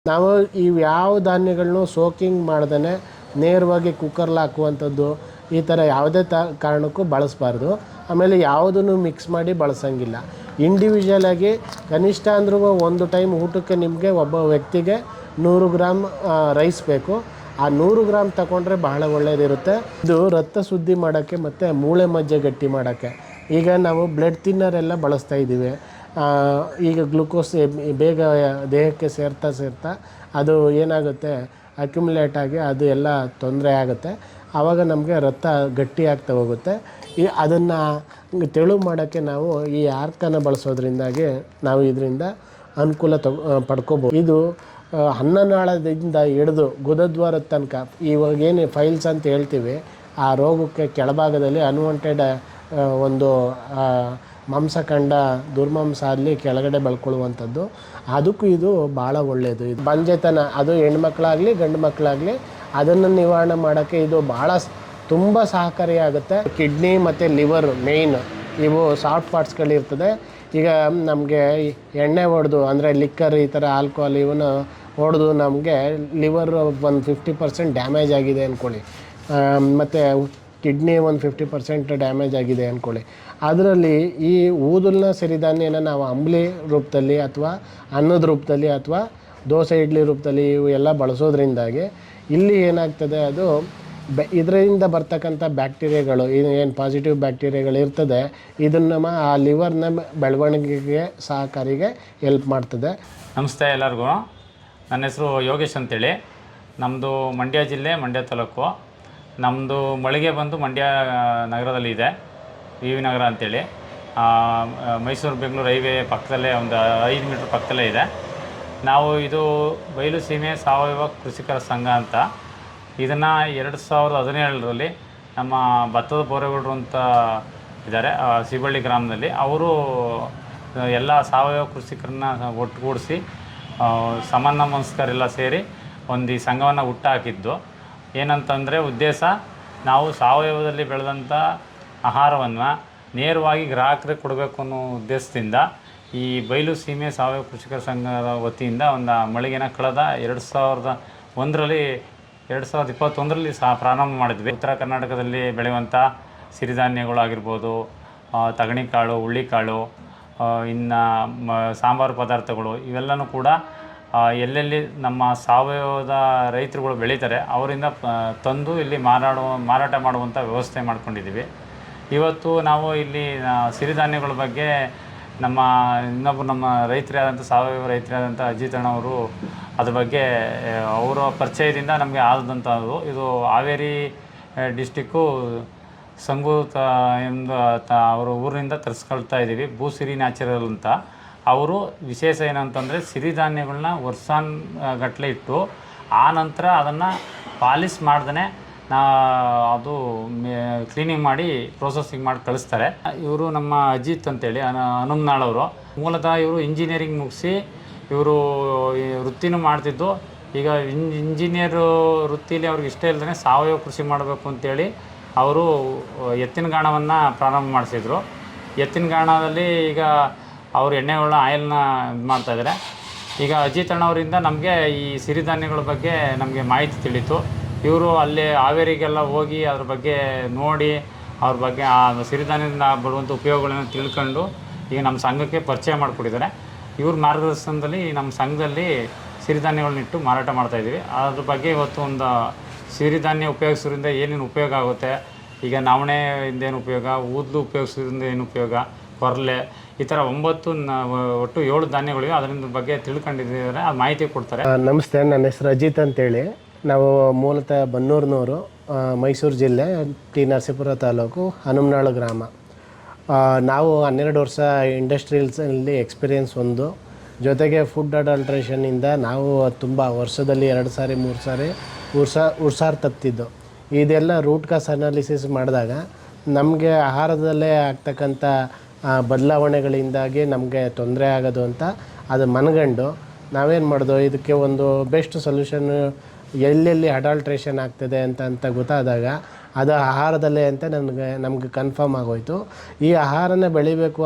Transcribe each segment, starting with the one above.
ನಾವು ಇವು ಯಾವ ಧಾನ್ಯಗಳನ್ನು ಸೋಕಿಂಗ್ ಮಾಡ್ದೇ ನೇರವಾಗಿ ಕುಕ್ಕರ್ಲಿ ಹಾಕುವಂಥದ್ದು ಈ ಥರ ಯಾವುದೇ ಕಾರಣಕ್ಕೂ ಬಳಸಬಾರ್ದು. ಆಮೇಲೆ ಯಾವುದನ್ನು ಮಿಕ್ಸ್ ಮಾಡಿ ಬಳಸೋಂಗಿಲ್ಲ. ಇಂಡಿವಿಜುವಲಾಗಿ ಕನಿಷ್ಠ ಅಂದ್ರೂ ಒಂದು ಟೈಮ್ ಊಟಕ್ಕೆ ನಿಮಗೆ ಒಬ್ಬ ವ್ಯಕ್ತಿಗೆ 100 ಗ್ರಾಮ್ ರೈಸ್ ಬೇಕು. ಆ 100 ಗ್ರಾಮ್ ತಗೊಂಡ್ರೆ ಬಹಳ ಒಳ್ಳೆಯದಿರುತ್ತೆ. ಇದು ರಕ್ತ ಶುದ್ಧಿ ಮಾಡೋಕ್ಕೆ ಮತ್ತು ಮೂಳೆ ಮಜ್ಜೆ ಗಟ್ಟಿ ಮಾಡೋಕ್ಕೆ. ಈಗ ನಾವು ಬ್ಲಡ್ ಥಿನ್ನರೆಲ್ಲ ಬಳಸ್ತಾ ಇದ್ದೀವಿ. ಈಗ ಗ್ಲುಕೋಸ್ ಬೇಗ ದೇಹಕ್ಕೆ ಸೇರ್ತಾ ಅದು ಏನಾಗುತ್ತೆ, ಅಕ್ಯುಮುಲೇಟ್ ಆಗಿ ಅದು ಎಲ್ಲ ತೊಂದರೆ ಆಗುತ್ತೆ. ಆವಾಗ ನಮಗೆ ರಕ್ತ ಗಟ್ಟಿ ಆಗ್ತಾ ಹೋಗುತ್ತೆ. ಅದನ್ನು ತೆಳು ಮಾಡೋಕ್ಕೆ ನಾವು ಈ ಆರ್ಕನ್ನು ಬಳಸೋದ್ರಿಂದಾಗಿ ನಾವು ಇದರಿಂದ ಅನುಕೂಲ ಪಡ್ಕೋಬೋದು. ಇದು ಅನ್ನನಾಳದಿಂದ ಹಿಡಿದು ಗುದದ್ವಾರದ ತನಕ ಇವಾಗೇನು ಫೈಲ್ಸ್ ಅಂತ ಹೇಳ್ತೀವಿ, ಆ ರೋಗಕ್ಕೆ ಕೆಳಭಾಗದಲ್ಲಿ ಅನ್ವಾಂಟೆಡ್ ಒಂದು ಮಾಂಸಖಂಡ ದುರ್ಮಾಂಸ ಅಲ್ಲಿ ಕೆಳಗಡೆ ಬೆಳ್ಕೊಳ್ಳುವಂಥದ್ದು, ಅದಕ್ಕೂ ಇದು ಭಾಳ ಒಳ್ಳೆಯದು. ಇದು ಬಂಜೆತನ, ಅದು ಹೆಣ್ಮಕ್ಳಾಗಲಿ ಗಂಡು ಮಕ್ಕಳಾಗಲಿ ಅದನ್ನು ನಿವಾರಣೆ ಮಾಡೋಕ್ಕೆ ಇದು ಭಾಳ ತುಂಬ ಸಹಕಾರಿಯಾಗುತ್ತೆ. ಕಿಡ್ನಿ ಮತ್ತು ಲಿವರ್ ಮೇಯ್ನ್ ಇವು ಸಾಫ್ಟ್ ಪಾರ್ಟ್ಸ್ಗಳಿರ್ತದೆ. ಈಗ ನಮಗೆ ಎಣ್ಣೆ ಹೊಡೆದು ಅಂದರೆ ಲಿಕ್ಕರ್ ಈ ಥರ ಆಲ್ಕೋಹಾಲ್ ಇವನ್ನ ಹೊಡೆದು ನಮಗೆ ಲಿವರ್ ಒಂದು 50% ಡ್ಯಾಮೇಜ್ ಆಗಿದೆ ಅಂದ್ಕೊಳ್ಳಿ, ಮತ್ತು ಕಿಡ್ನಿ ಒಂದು 50% ಡ್ಯಾಮೇಜ್ ಆಗಿದೆ ಅಂದ್ಕೊಳ್ಳಿ. ಅದರಲ್ಲಿ ಈ ಊದಲ್ನ ಸಿರಿಧಾನ್ಯನ ನಾವು ಅಂಬ್ಲಿ ರೂಪದಲ್ಲಿ ಅಥವಾ ಅನ್ನದ ರೂಪದಲ್ಲಿ ಅಥವಾ ದೋಸೆ ಇಡ್ಲಿ ರೂಪದಲ್ಲಿ ಇವು ಎಲ್ಲ ಬಳಸೋದ್ರಿಂದಾಗಿ ಇಲ್ಲಿ ಏನಾಗ್ತದೆ, ಅದು ಇದರಿಂದ ಬರ್ತಕ್ಕಂಥ ಬ್ಯಾಕ್ಟೀರಿಯಾಗಳು ಏನು ಪಾಸಿಟಿವ್ ಬ್ಯಾಕ್ಟೀರಿಯಾಗಳು ಇರ್ತದೆ, ಇದನ್ನು ಆ ಲಿವರ್ನ ಬೆಳವಣಿಗೆಗೆ ಸಹಕಾರಿಗೆ ಹೆಲ್ಪ್ ಮಾಡ್ತದೆ. ನಮಸ್ತೆ ಎಲ್ಲರಿಗೂ. ನನ್ನ ಹೆಸರು ಯೋಗೇಶ್ ಅಂತೇಳಿ. ನಮ್ಮದು ಮಂಡ್ಯ ಜಿಲ್ಲೆ, ಮಂಡ್ಯ ತಾಲೂಕು. ನಮ್ಮದು ಮಳಿಗೆ ಬಂದು ಮಂಡ್ಯ ನಗರದಲ್ಲಿ ಇದೆ, ವಿ ವಿ ನಗರ ಅಂತೇಳಿ. ಮೈಸೂರು ಬೆಂಗಳೂರು ಹೈವೇ ಪಕ್ಕದಲ್ಲೇ ಒಂದು 5 ಮೀಟ್ರ್ ಪಕ್ಕದಲ್ಲೇ ಇದೆ. ನಾವು ಇದು ಬಯಲು ಸೀಮೆ ಸಾವಯವ ಕೃಷಿಕರ ಸಂಘ ಅಂತ. ಇದನ್ನು 2017ರಲ್ಲಿ ನಮ್ಮ ಭತ್ತದ ಬೋರೇಗೌಡರು ಅಂತ ಇದ್ದಾರೆ ಸಿಬಳ್ಳಿ ಗ್ರಾಮದಲ್ಲಿ. ಅವರು ಎಲ್ಲ ಸಾವಯವ ಕೃಷಿಕರನ್ನ ಒಟ್ಟುಗೂಡಿಸಿ ಸಾಮಾನ್ಯ ಮನಸ್ಕರೆಲ್ಲ ಸೇರಿ ಒಂದು ಈ ಸಂಘವನ್ನು ಹುಟ್ಟಾಕಿದ್ದು. ಏನಂತಂದರೆ ಉದ್ದೇಶ, ನಾವು ಸಾವಯವದಲ್ಲಿ ಬೆಳೆದಂಥ ಆಹಾರವನ್ನು ನೇರವಾಗಿ ಗ್ರಾಹಕರಿಗೆ ಕೊಡಬೇಕು ಅನ್ನೋ ಉದ್ದೇಶದಿಂದ ಈ ಬಯಲು ಸೀಮೆ ಸಾವಯವ ಕೃಷಿಕರ ಸಂಘದ ವತಿಯಿಂದ ಒಂದು ಮಳಿಗೆನ ಕಳೆದ 2021ರಲ್ಲಿ ಸಹ ಪ್ರಾರಂಭ ಮಾಡಿದ್ವಿ. ಉತ್ತರ ಕರ್ನಾಟಕದಲ್ಲಿ ಬೆಳೆಯುವಂಥ ಸಿರಿಧಾನ್ಯಗಳಾಗಿರ್ಬೋದು, ತಗಣಿಕಾಳು, ಹುಳ್ಳಿಕಾಳು, ಇನ್ನು ಸಾಂಬಾರು ಪದಾರ್ಥಗಳು, ಇವೆಲ್ಲವೂ ಕೂಡ ಎಲ್ಲೆಲ್ಲಿ ನಮ್ಮ ಸಾವಯವದ ರೈತರುಗಳು ಬೆಳೀತಾರೆ ಅವರಿಂದ ತಂದು ಇಲ್ಲಿ ಮಾರಾಟ ಮಾಡುವಂಥ ವ್ಯವಸ್ಥೆ ಮಾಡ್ಕೊಂಡಿದ್ದೀವಿ. ಇವತ್ತು ನಾವು ಇಲ್ಲಿ ಸಿರಿಧಾನ್ಯಗಳ ಬಗ್ಗೆ ನಮ್ಮ ರೈತರಾದಂಥ ಸಾವಯವ ರೈತರಾದಂಥ ಅಜಿತ್ ಅಣ್ಣವರು ಅದ್ರ ಬಗ್ಗೆ ಅವರ ಪರಿಚಯದಿಂದ ನಮಗೆ ಆದಂಥದ್ದು. ಇದು ಹಾವೇರಿ ಡಿಸ್ಟಿಕ್ಕು ಸಂಗು ಎಂದು ಅವರ ಊರಿನಿಂದ ತರಿಸ್ಕೊಳ್ತಾ ಇದ್ದೀವಿ. ಭೂಸಿರಿ ನ್ಯಾಚುರಲ್ ಅಂತ. ಅವರು ವಿಶೇಷ ಏನಂತಂದರೆ ಸಿರಿಧಾನ್ಯಗಳನ್ನ ವರ್ಷಾನುಗಟ್ಟಲೆ ಇಟ್ಟು ಆ ನಂತರ ಅದನ್ನು ಪಾಲಿಶ್ ಮಾಡ್ದೇ ಅದು ಕ್ಲೀನಿಂಗ್ ಮಾಡಿ ಪ್ರೋಸೆಸಿಂಗ್ ಮಾಡಿ ಕಳಿಸ್ತಾರೆ. ಇವರು ನಮ್ಮ ಅಜಿತ್ ಅಂತೇಳಿ ಹನುಮನಾಳವರು. ಮೂಲತಃ ಇವರು ಇಂಜಿನಿಯರಿಂಗ್ ಮುಗಿಸಿ ಇವರು ವೃತ್ತಿನೂ ಮಾಡ್ತಿದ್ದು. ಈಗ ಇಂಜಿನಿಯರು ವೃತ್ತಿಲಿ ಅವ್ರಿಗೆ ಇಷ್ಟ ಇಲ್ಲದೇ ಸಾವಯವ ಕೃಷಿ ಮಾಡಬೇಕು ಅಂತೇಳಿ ಅವರು ಎತ್ತಿನ ಗಾಣವನ್ನು ಪ್ರಾರಂಭ ಮಾಡಿಸಿದ್ರು. ಎತ್ತಿನ ಗಾಣದಲ್ಲಿ ಈಗ ಅವರು ಎಣ್ಣೆಗಳನ್ನ ಆಯಿಲ್ನ ಇದು ಮಾಡ್ತಾಯಿದ್ದಾರೆ. ಈಗ ಅಜಿತ್ ಅಣ್ಣವರಿಂದ ನಮಗೆ ಈ ಸಿರಿಧಾನ್ಯಗಳ ಬಗ್ಗೆ ನಮಗೆ ಮಾಹಿತಿ ತಿಳಿತು. ಇವರು ಅಲ್ಲಿ ಹಾವೇರಿಗೆಲ್ಲ ಹೋಗಿ ಅದ್ರ ಬಗ್ಗೆ ನೋಡಿ ಅವ್ರ ಬಗ್ಗೆ ಆ ಸಿರಿಧಾನ್ಯದಿಂದ ಬರುವಂಥ ಉಪಯೋಗಗಳನ್ನು ತಿಳ್ಕೊಂಡು ಈಗ ನಮ್ಮ ಸಂಘಕ್ಕೆ ಪರಿಚಯ ಮಾಡಿಕೊಟ್ಟಿದ್ದಾರೆ. ಇವ್ರ ಮಾರ್ಗದರ್ಶನದಲ್ಲಿ ನಮ್ಮ ಸಂಘದಲ್ಲಿ ಸಿರಿಧಾನ್ಯಗಳನ್ನಿಟ್ಟು ಮಾರಾಟ ಮಾಡ್ತಾಯಿದ್ದೀವಿ. ಅದ್ರ ಬಗ್ಗೆ ಇವತ್ತು ಒಂದು ಸಿರಿಧಾನ್ಯ ಉಪಯೋಗಿಸೋದ್ರಿಂದ ಏನೇನು ಉಪಯೋಗ ಆಗುತ್ತೆ, ಈಗ ನವಣೆಯಿಂದ ಏನು ಉಪಯೋಗ, ಊದ್ಲು ಉಪಯೋಗಿಸೋದ್ರಿಂದ ಏನು ಉಪಯೋಗ, ಕೊರಲೆ, ಈ ಥರ ಒಟ್ಟು 7 ಧಾನ್ಯಗಳಿವೆ. ಅದರಿಂದ ಬಗ್ಗೆ ತಿಳ್ಕೊಂಡಿದ್ದಾರೆ, ಅದು ಮಾಹಿತಿ ಕೊಡ್ತಾರೆ. ನಮಸ್ತೆ, ನನ್ನ ಹೆಸರು ಅಜಿತ್ ಅಂತೇಳಿ. ನಾವು ಮೂಲತಃ ಬನ್ನೂರಿನವರು, ಮೈಸೂರು ಜಿಲ್ಲೆ, ಟಿ ನರಸೀಪುರ ತಾಲೂಕು, ಹನುಮನಾಳು ಗ್ರಾಮ. ನಾವು 12 ವರ್ಷ ಇಂಡಸ್ಟ್ರಿಯಲ್ಸಲ್ಲಿ ಎಕ್ಸ್ಪೀರಿಯೆನ್ಸ್ ಒಂದು, ಜೊತೆಗೆ ಫುಡ್ ಅಡಲ್ಟ್ರೇಷನಿಂದ ನಾವು ತುಂಬ ವರ್ಷದಲ್ಲಿ 2 ಸಾರಿ 3 ಸಾರಿ ಉರ್ಸಾರು ತಪ್ತಿದ್ದು. ಇದೆಲ್ಲ ರೂಟ್ ಕಾಸ್ ಅನಾಲಿಸಿಸ್ ಮಾಡಿದಾಗ ನಮಗೆ ಆಹಾರದಲ್ಲೇ ಆಗ್ತಕ್ಕಂಥ ಬದಲಾವಣೆಗಳಿಂದಾಗಿ ನಮಗೆ ತೊಂದರೆ ಆಗೋದು ಅಂತ ಅದು ಮನಗಂಡು ನಾವೇನು ಮಾಡೋದು, ಇದಕ್ಕೆ ಒಂದು ಬೆಸ್ಟ್ ಸೊಲ್ಯೂಷನ್ ಎಲ್ಲೆಲ್ಲಿ ಅಡಲ್ಟ್ರೇಷನ್ ಆಗ್ತದೆ ಅಂತ ಗೊತ್ತಾದಾಗ ಅದು ಆಹಾರದಲ್ಲೇ ಅಂತ ನಮಗೆ ಕನ್ಫರ್ಮ್ ಆಗೋಯಿತು. ಈ ಆಹಾರನ ಬೆಳಿಬೇಕು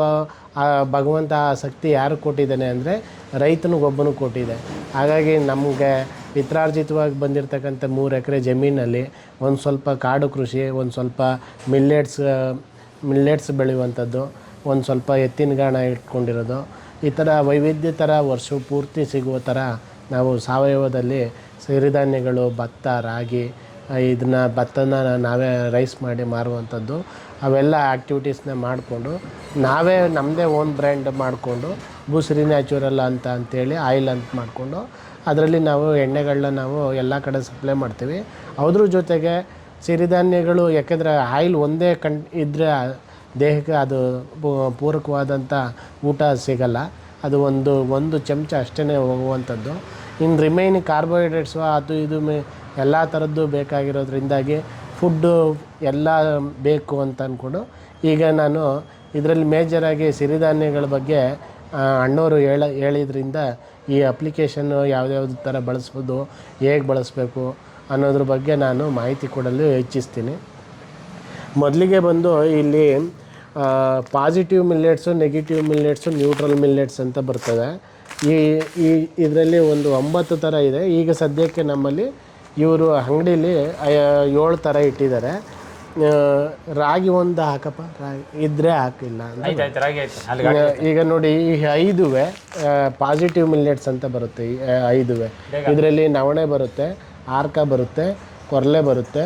ಭಗವಂತ ಆ ಶಕ್ತಿ ಯಾರು ಕೊಟ್ಟಿದ್ದಾನೆ ಅಂದರೆ ರೈತನಿಗೊಬ್ಬನು ಕೊಟ್ಟಿದೆ. ಹಾಗಾಗಿ ನಮಗೆ ಪಿತ್ರಾರ್ಜಿತವಾಗಿ ಬಂದಿರತಕ್ಕಂಥ 3 ಎಕರೆ ಜಮೀನಲ್ಲಿ ಒಂದು ಸ್ವಲ್ಪ ಕಾಡು ಕೃಷಿ, ಒಂದು ಸ್ವಲ್ಪ ಮಿಲ್ಲೆಟ್ಸ್ ಬೆಳೆಯುವಂಥದ್ದು, ಒಂದು ಸ್ವಲ್ಪ ಎತ್ತಿನ ಗಾಣ ಇಟ್ಕೊಂಡಿರೋದು, ಈ ಥರ ವೈವಿಧ್ಯ ಥರ ವರ್ಷ ಪೂರ್ತಿ ಸಿಗುವ ಥರ ನಾವು ಸಾವಯವದಲ್ಲಿ ಸಿರಿಧಾನ್ಯಗಳು, ಭತ್ತ, ರಾಗಿ, ಇದನ್ನ ಭತ್ತನ ನಾವೇ ರೈಸ್ ಮಾಡಿ ಮಾರುವಂಥದ್ದು, ಅವೆಲ್ಲ ಆ್ಯಕ್ಟಿವಿಟೀಸ್ನ ಮಾಡಿಕೊಂಡು ನಾವೇ ನಮ್ಮದೇ ಓನ್ ಬ್ರ್ಯಾಂಡ್ ಮಾಡಿಕೊಂಡು ಬೂಸರಿ ನ್ಯಾಚುರಲ್ ಅಂತೇಳಿ ಆಯಿಲ್ ಅಂತ ಮಾಡಿಕೊಂಡು ಅದರಲ್ಲಿ ನಾವು ಎಣ್ಣೆಗಳನ್ನ ನಾವು ಎಲ್ಲ ಕಡೆ ಸಪ್ಲೈ ಮಾಡ್ತೀವಿ. ಅದ್ರ ಜೊತೆಗೆ ಸಿರಿಧಾನ್ಯಗಳು, ಯಾಕೆಂದರೆ ಆಯಿಲ್ ಒಂದೇ ಇದ್ದರೆ ದೇಹಕ್ಕೆ ಅದು ಪೂರಕವಾದಂಥ ಊಟ ಸಿಗಲ್ಲ. ಅದು ಒಂದು ಚಮಚ ಅಷ್ಟೇ ಹೋಗುವಂಥದ್ದು. ಇನ್ನು ರಿಮೈನಿಂಗ್ ಕಾರ್ಬೋಹೈಡ್ರೇಟ್ಸು ಅದು ಇದು ಎಲ್ಲ ಥರದ್ದು ಬೇಕಾಗಿರೋದ್ರಿಂದಾಗಿ ಫುಡ್ಡು ಎಲ್ಲ ಬೇಕು ಅಂತ ಅಂದ್ಕೊಂಡು ಈಗ ನಾನು ಇದರಲ್ಲಿ ಮೇಜರಾಗಿ ಸಿರಿಧಾನ್ಯಗಳ ಬಗ್ಗೆ ಅಣ್ಣವರು ಹೇಳಿದ್ರಿಂದ ಈ ಅಪ್ಲಿಕೇಶನ್ನು ಯಾವ್ಯಾವ್ದು ಥರ ಬಳಸ್ಬೋದು, ಹೇಗೆ ಬಳಸಬೇಕು ಅನ್ನೋದ್ರ ಬಗ್ಗೆ ನಾನು ಮಾಹಿತಿ ಕೊಡಲು ಇಚ್ಛಿಸ್ತೀನಿ. ಮೊದಲಿಗೆ ಬಂದು ಇಲ್ಲಿ positive millets, negative millets, neutral millets ಅಂತ ಬರ್ತದೆ. ಇದರಲ್ಲಿ ಒಂದು 9 ಥರ ಇದೆ. ಈಗ ಸದ್ಯಕ್ಕೆ ನಮ್ಮಲ್ಲಿ ಇವರು ಅಂಗಡೀಲಿ 7 ಥರ ಇಟ್ಟಿದ್ದಾರೆ. ರಾಗಿ ಒಂದು ಹಾಕಪ್ಪ, ರಾಗಿ ಇದ್ದರೆ ಹಾಕಿಲ್ಲ ಈಗ ನೋಡಿ, ಈ 5 ಪಾಸಿಟಿವ್ ಮಿಲ್ಲೆಟ್ಸ್ ಅಂತ ಬರುತ್ತೆ. ಈ 5 ಇದರಲ್ಲಿ ನವಣೆ ಬರುತ್ತೆ, ಆರ್ಕ ಬರುತ್ತೆ, ಕೊರ್ಲೆ ಬರುತ್ತೆ,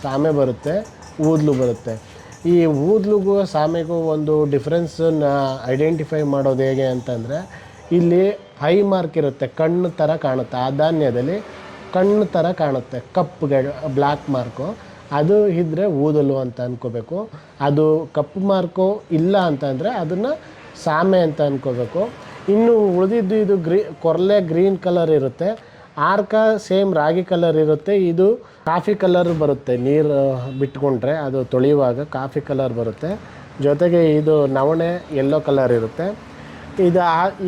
ಸಾಮೆ ಬರುತ್ತೆ, ಊದ್ಲು ಬರುತ್ತೆ. ಈ ಊದ್ಲಿಗೂ ಸಾಮೆಗೂ ಒಂದು ಡಿಫ್ರೆನ್ಸನ್ನು ಐಡೆಂಟಿಫೈ ಮಾಡೋದು ಹೇಗೆ ಅಂತಂದರೆ, ಇಲ್ಲಿ ಹೈ ಮಾರ್ಕ್ ಇರುತ್ತೆ, ಕಣ್ಣು ಥರ ಕಾಣುತ್ತೆ. ಆ ಧಾನ್ಯದಲ್ಲಿ ಕಣ್ಣು ಥರ ಕಾಣುತ್ತೆ, ಕಪ್ಪುಗೆ ಬ್ಲ್ಯಾಕ್ ಮಾರ್ಕು, ಅದು ಇದ್ದರೆ ಊದಲು ಅಂತ ಅಂದ್ಕೋಬೇಕು. ಅದು ಕಪ್ಪು ಮಾರ್ಕು ಇಲ್ಲ ಅಂತಂದರೆ ಅದನ್ನು ಸಾಮೆ ಅಂತ ಅಂದ್ಕೋಬೇಕು. ಇನ್ನು ಉಳಿದಿದ್ದು ಇದು ಕೊರ್ಲೆ ಗ್ರೀನ್ ಕಲರ್ ಇರುತ್ತೆ, ಆರ್ಕ ಸೇಮ್ ರಾಗಿ ಕಲರ್ ಇರುತ್ತೆ. ಇದು ಕಾಫಿ ಕಲರ್ ಬರುತ್ತೆ, ನೀರು ಬಿಟ್ಕೊಂಡ್ರೆ ಅದು ತೊಳೆಯುವಾಗ ಕಾಫಿ ಕಲರ್ ಬರುತ್ತೆ. ಜೊತೆಗೆ ಇದು ನವಣೆ ಯೆಲ್ಲೋ ಕಲರ್ ಇರುತ್ತೆ.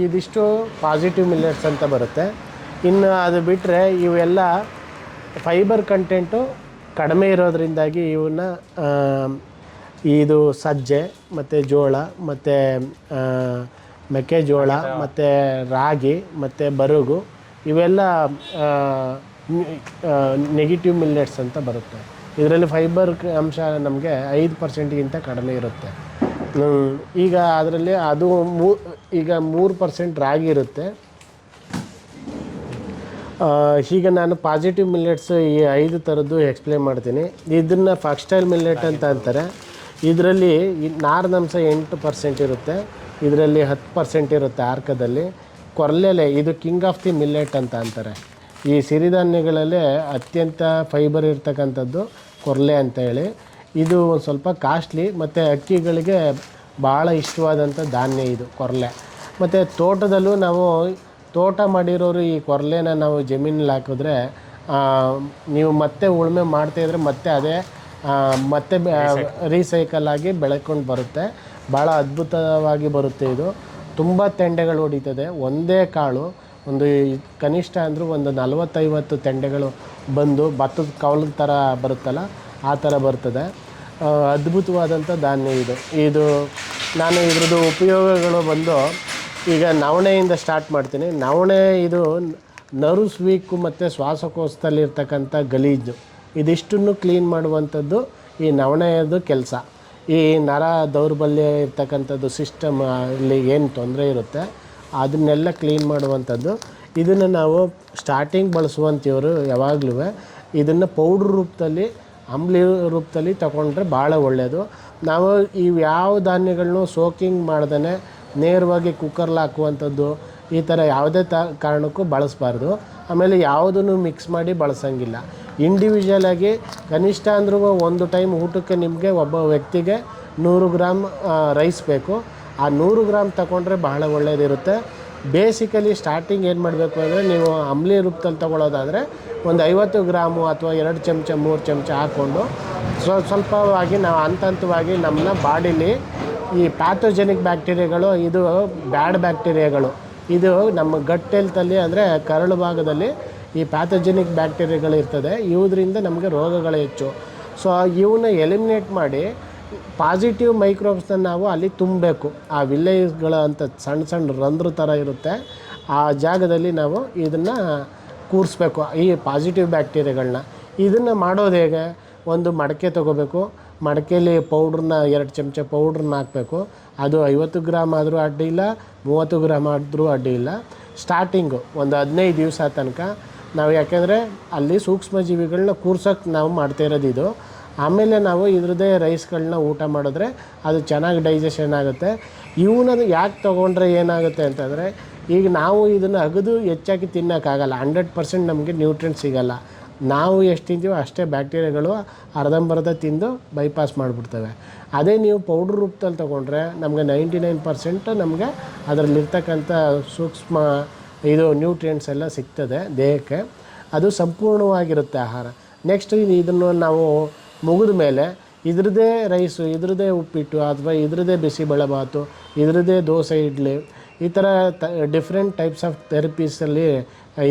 ಇದಿಷ್ಟು ಪಾಸಿಟಿವ್ ಮಿಲ್ಲೆಟ್ಸ್ ಅಂತ ಬರುತ್ತೆ. ಇನ್ನು ಅದು ಬಿಟ್ಟರೆ ಇವೆಲ್ಲ ಫೈಬರ್ ಕಂಟೆಂಟು ಕಡಿಮೆ ಇರೋದ್ರಿಂದಾಗಿ ಇವನ್ನ ಇದು ಸಜ್ಜೆ ಮತ್ತು ಜೋಳ ಮತ್ತು ಮೆಕ್ಕೆಜೋಳ ಮತ್ತು ರಾಗಿ ಮತ್ತು ಬರುಗು ಇವೆಲ್ಲ ನೆಗೆಟಿವ್ ಮಿಲ್ಲೆಟ್ಸ್ ಅಂತ ಬರುತ್ತೆ. ಇದರಲ್ಲಿ ಫೈಬರ್ ಅಂಶ ನಮಗೆ 5%ಗಿಂತ ಕಡಿಮೆ ಇರುತ್ತೆ. ಈಗ ಅದರಲ್ಲಿ ಅದು ಈಗ 3% ರಾಗಿ ಇರುತ್ತೆ. ಈಗ ನಾನು ಪಾಸಿಟಿವ್ ಮಿಲ್ಲೆಟ್ಸ್ ಈ 5 ಥರದ್ದು ಎಕ್ಸ್ಪ್ಲೇನ್ ಮಾಡ್ತೀನಿ. ಇದನ್ನು ಫಾಕ್ಸ್ಟೈಲ್ ಮಿಲ್ಲೆಟ್ ಅಂತ ಅಂತಾರೆ. ಇದರಲ್ಲಿ ನಾರಿನಂಶ 8% ಇರುತ್ತೆ, ಇದರಲ್ಲಿ 10% ಇರುತ್ತೆ ಆರ್ಕದಲ್ಲಿ. ಕೊರ್ಲೆಲೆ ಇದು ಕಿಂಗ್ ಆಫ್ ದಿ ಮಿಲ್ಲೆಟ್ ಅಂತ ಅಂತಾರೆ. ಈ ಸಿರಿಧಾನ್ಯಗಳಲ್ಲೇ ಅತ್ಯಂತ ಫೈಬರ್ ಇರ್ತಕ್ಕಂಥದ್ದು ಕೊರ್ಲೆ ಅಂತ ಹೇಳಿ. ಇದು ಒಂದು ಸ್ವಲ್ಪ ಕಾಸ್ಟ್ಲಿ ಮತ್ತು ಅಕ್ಕಿಗಳಿಗೆ ಭಾಳ ಇಷ್ಟವಾದಂಥ ಧಾನ್ಯ ಇದು ಕೊರ್ಲೆ. ಮತ್ತು ತೋಟದಲ್ಲೂ ನಾವು ತೋಟ ಮಾಡಿರೋರು ಈ ಕೊರ್ಲೆನ ನಾವು ಜಮೀನಲ್ಲಿ ಹಾಕಿದ್ರೆ ನೀವು ಮತ್ತೆ ಉಳುಮೆ ಮಾಡ್ತಾಯಿದ್ರೆ ಮತ್ತೆ ಅದೇ ಮತ್ತೆ ರೀಸೈಕಲ್ ಆಗಿ ಬೆಳ್ಕೊಂಡು ಬರುತ್ತೆ. ಭಾಳ ಅದ್ಭುತವಾಗಿ ಬರುತ್ತೆ. ಇದು ತುಂಬ ತೆಂಡೆಗಳು ಹೊಡಿತದೆ. ಒಂದೇ ಕಾಳು ಒಂದು ಕನಿಷ್ಠ ಅಂದರೂ ಒಂದು 40-50 ತೆಂಡೆಗಳು ಬಂದು ಭತ್ತದ ಕವಲದ ಥರ ಬರುತ್ತಲ್ಲ ಆ ಥರ ಬರ್ತದೆ. ಅದ್ಭುತವಾದಂಥ ಧಾನ್ಯ ಇದು ನಾನು ಇದ್ರದ್ದು ಉಪಯೋಗಗಳು ಬಂದು ಈಗ ನವಣೆಯಿಂದ ಸ್ಟಾರ್ಟ್ ಮಾಡ್ತೀನಿ. ನವಣೆ ಇದು ನರ್ವ್ಸ್ ವೀಕು ಮತ್ತು ಶ್ವಾಸಕೋಶದಲ್ಲಿರ್ತಕ್ಕಂಥ ಗಲೀಜು ಇದಿಷ್ಟನ್ನು ಕ್ಲೀನ್ ಮಾಡುವಂಥದ್ದು ಈ ನವಣೆಯದು ಕೆಲಸ. ಈ ನರ ದೌರ್ಬಲ್ಯ ಇರ್ತಕ್ಕಂಥದ್ದು ಸಿಸ್ಟಮ್ ಇಲ್ಲಿ ಏನು ತೊಂದರೆ ಇರುತ್ತೆ ಅದನ್ನೆಲ್ಲ ಕ್ಲೀನ್ ಮಾಡುವಂಥದ್ದು. ಇದನ್ನು ನಾವು ಸ್ಟಾರ್ಟಿಂಗ್ ಬಳಸುವಂಥವ್ರು ಯಾವಾಗಲೂ ಇದನ್ನು ಪೌಡ್ರ್ ರೂಪದಲ್ಲಿ, ಅಂಬ್ಲಿ ರೂಪದಲ್ಲಿ ತಗೊಂಡ್ರೆ ಭಾಳ ಒಳ್ಳೆಯದು. ನಾವು ಯಾವ ಧಾನ್ಯಗಳನ್ನೂ ಸೋಕಿಂಗ್ ಮಾಡ್ದೇ ನೇರವಾಗಿ ಕುಕ್ಕರ್ಲಿ ಹಾಕುವಂಥದ್ದು ಈ ಥರ ಯಾವುದೇ ಕಾರಣಕ್ಕೂ ಬಳಸಬಾರ್ದು. ಆಮೇಲೆ ಯಾವುದನ್ನು ಮಿಕ್ಸ್ ಮಾಡಿ ಬಳಸೋಂಗಿಲ್ಲ. ಇಂಡಿವಿಜುವಲಾಗಿ ಕನಿಷ್ಠ ಅಂದರೂ ಒಂದು ಟೈಮ್ ಊಟಕ್ಕೆ ನಿಮಗೆ ಒಬ್ಬ ವ್ಯಕ್ತಿಗೆ 100 ಗ್ರಾಮ್ ರೈಸ್ ಬೇಕು. ಆ 100 ಗ್ರಾಮ್ ತಗೊಂಡ್ರೆ ಬಹಳ ಒಳ್ಳೆಯದಿರುತ್ತೆ. ಬೇಸಿಕಲಿ ಸ್ಟಾರ್ಟಿಂಗ್ ಏನು ಮಾಡಬೇಕು ಅಂದರೆ, ನೀವು ಅಂಬ್ಲಿ ರೂಪದಲ್ಲಿ ತೊಗೊಳ್ಳೋದಾದರೆ ಒಂದು 50 ಗ್ರಾಮು ಅಥವಾ 2 ಚಮಚ 3 ಚಮಚ ಹಾಕ್ಕೊಂಡು ಸ್ವಲ್ಪವಾಗಿ ನಾವು ಹಂತವಾಗಿ ನಮ್ಮನ್ನ ಬಾಡಿಲಿ ಈ ಪ್ಯಾಥೋಜೆನಿಕ್ ಬ್ಯಾಕ್ಟೀರಿಯಾಗಳು, ಇದು ಬ್ಯಾಡ್ ಬ್ಯಾಕ್ಟೀರಿಯಾಗಳು, ಇದು ನಮ್ಮ ಗಟ್ ಹೆಲ್ತಲ್ಲಿ ಅಂದರೆ ಕರಳು ಭಾಗದಲ್ಲಿ ಈ ಪ್ಯಾಥೋಜೆನಿಕ್ ಬ್ಯಾಕ್ಟೀರಿಯಾಗಳು ಇರ್ತದೆ. ಇವುದರಿಂದ ನಮಗೆ ರೋಗಗಳು ಹೆಚ್ಚು. ಸೊ ಇವನ್ನ ಎಲಿಮಿನೇಟ್ ಮಾಡಿ ಪಾಸಿಟಿವ್ ಮೈಕ್ರೋಬ್ಸ್ನ ನಾವು ಅಲ್ಲಿ ತುಂಬಬೇಕು. ಆ ವಿಲೇಜ್ಗಳ ಅಂತ ಸಣ್ಣ ಸಣ್ಣ ರಂಧ್ರ ಥರ ಇರುತ್ತೆ, ಆ ಜಾಗದಲ್ಲಿ ನಾವು ಇದನ್ನು ಕೂರಿಸ್ಬೇಕು ಈ ಪಾಸಿಟಿವ್ ಬ್ಯಾಕ್ಟೀರಿಯಾಗಳನ್ನ. ಇದನ್ನು ಮಾಡೋದು ಹೇಗೆ? ಒಂದು ಮಡಕೆ ತೊಗೋಬೇಕು, ಮಡಕೆಯಲ್ಲಿ ಪೌಡ್ರನ್ನ 2 ಚಮಚ ಪೌಡ್ರನ್ನ ಹಾಕಬೇಕು. ಅದು 50 ಗ್ರಾಮ್ ಆದರೂ ಅಡ್ಡಿ ಇಲ್ಲ, 30 ಗ್ರಾಮ್ ಆದರೂ ಅಡ್ಡಿ ಇಲ್ಲ. ಸ್ಟಾರ್ಟಿಂಗು ಒಂದು 15 ದಿವಸ ತನಕ ನಾವು, ಯಾಕೆಂದರೆ ಅಲ್ಲಿ ಸೂಕ್ಷ್ಮಜೀವಿಗಳನ್ನ ಕೂರ್ಸೋಕ್ಕೆ ನಾವು ಮಾಡ್ತಾ ಇರೋದು ಇದು. ಆಮೇಲೆ ನಾವು ಇದ್ರದ್ದೇ ರೈಸ್ಗಳನ್ನ ಊಟ ಮಾಡಿದ್ರೆ ಅದು ಚೆನ್ನಾಗಿ ಡೈಜೆಷನ್ ಆಗುತ್ತೆ. ಇವನ್ನ ಯಾಕೆ ತೊಗೊಂಡ್ರೆ ಏನಾಗುತ್ತೆ ಅಂತಂದರೆ, ಈಗ ನಾವು ಇದನ್ನು ಅಗದು ಹೆಚ್ಚಾಗಿ ತಿನ್ನೋಕ್ಕಾಗಲ್ಲ, 100% ನಮಗೆ ನ್ಯೂಟ್ರಿಯೆಂಟ್ ಸಿಗೋಲ್ಲ. ನಾವು ಎಷ್ಟು ತಿಂತೀವೋ ಅಷ್ಟೇ ಬ್ಯಾಕ್ಟೀರಿಯಾಗಳು ಅರ್ಧಂಬರ್ಧ ತಿಂದು ಬೈಪಾಸ್ ಮಾಡಿಬಿಡ್ತವೆ. ಅದೇ ನೀವು ಪೌಡ್ರ್ ರೂಪದಲ್ಲಿ ತೊಗೊಂಡ್ರೆ ನಮಗೆ 99% ನಮಗೆ ಅದರಲ್ಲಿರ್ತಕ್ಕಂಥ ಸೂಕ್ಷ್ಮ ನ್ಯೂಟ್ರಿಯೆಂಟ್ಸ್ ಎಲ್ಲ ಸಿಗ್ತದೆ ದೇಹಕ್ಕೆ. ಅದು ಸಂಪೂರ್ಣವಾಗಿರುತ್ತೆ ಆಹಾರ. ನೆಕ್ಸ್ಟ್ ಇದನ್ನು ನಾವು ಮುಗಿದ ಮೇಲೆ ಇದ್ರದ್ದೇ ರೈಸು, ಇದ್ರದ್ದೇ ಉಪ್ಪಿಟ್ಟು, ಅಥವಾ ಇದ್ರದ್ದೇ ಬಿಸಿಬೇಳೆಬಾತು, ಇದ್ರದ್ದೇ ದೋಸೆ, ಇಡ್ಲಿ, ಈ ಥರ ಡಿಫ್ರೆಂಟ್ ಟೈಪ್ಸ್ ಆಫ್ ಥೆರಪೀಸಲ್ಲಿ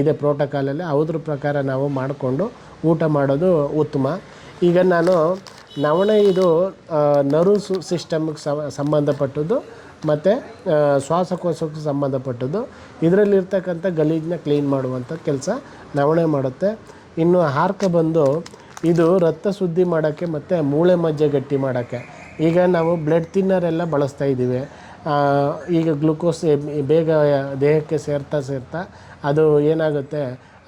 ಇದೆ ಪ್ರೋಟೋಕಾಲಲ್ಲಿ. ಅದ್ರ ಪ್ರಕಾರ ನಾವು ಮಾಡಿಕೊಂಡು ಊಟ ಮಾಡೋದು ಉತ್ತಮ. ಈಗ ನಾನು ನವಣೆ ಇದು ನರ್ವ್ಸ್ ಸಿಸ್ಟಮ್ಗೆ ಸಂಬಂಧಪಟ್ಟದ್ದು ಮತ್ತು ಶ್ವಾಸಕೋಶಕ್ಕೆ ಸಂಬಂಧಪಟ್ಟದ್ದು. ಇದರಲ್ಲಿರ್ತಕ್ಕಂಥ ಗಲೀಜನ್ನ ಕ್ಲೀನ್ ಮಾಡುವಂಥ ಕೆಲಸ ನವಣೆ ಮಾಡುತ್ತೆ. ಇನ್ನು ಹಾರ್ಕ ಬಂದು ಇದು ರಕ್ತ ಶುದ್ಧಿ ಮಾಡೋಕ್ಕೆ ಮತ್ತು ಮೂಳೆ ಮಜ್ಜೆ ಗಟ್ಟಿ ಮಾಡೋಕ್ಕೆ. ಈಗ ನಾವು ಬ್ಲಡ್ ಥಿನ್ನರೆಲ್ಲ ಬಳಸ್ತಾ ಇದ್ದೀವಿ. ಈಗ ಗ್ಲುಕೋಸ್ ಬೇಗ ದೇಹಕ್ಕೆ ಸೇರ್ತಾ ಅದು ಏನಾಗುತ್ತೆ,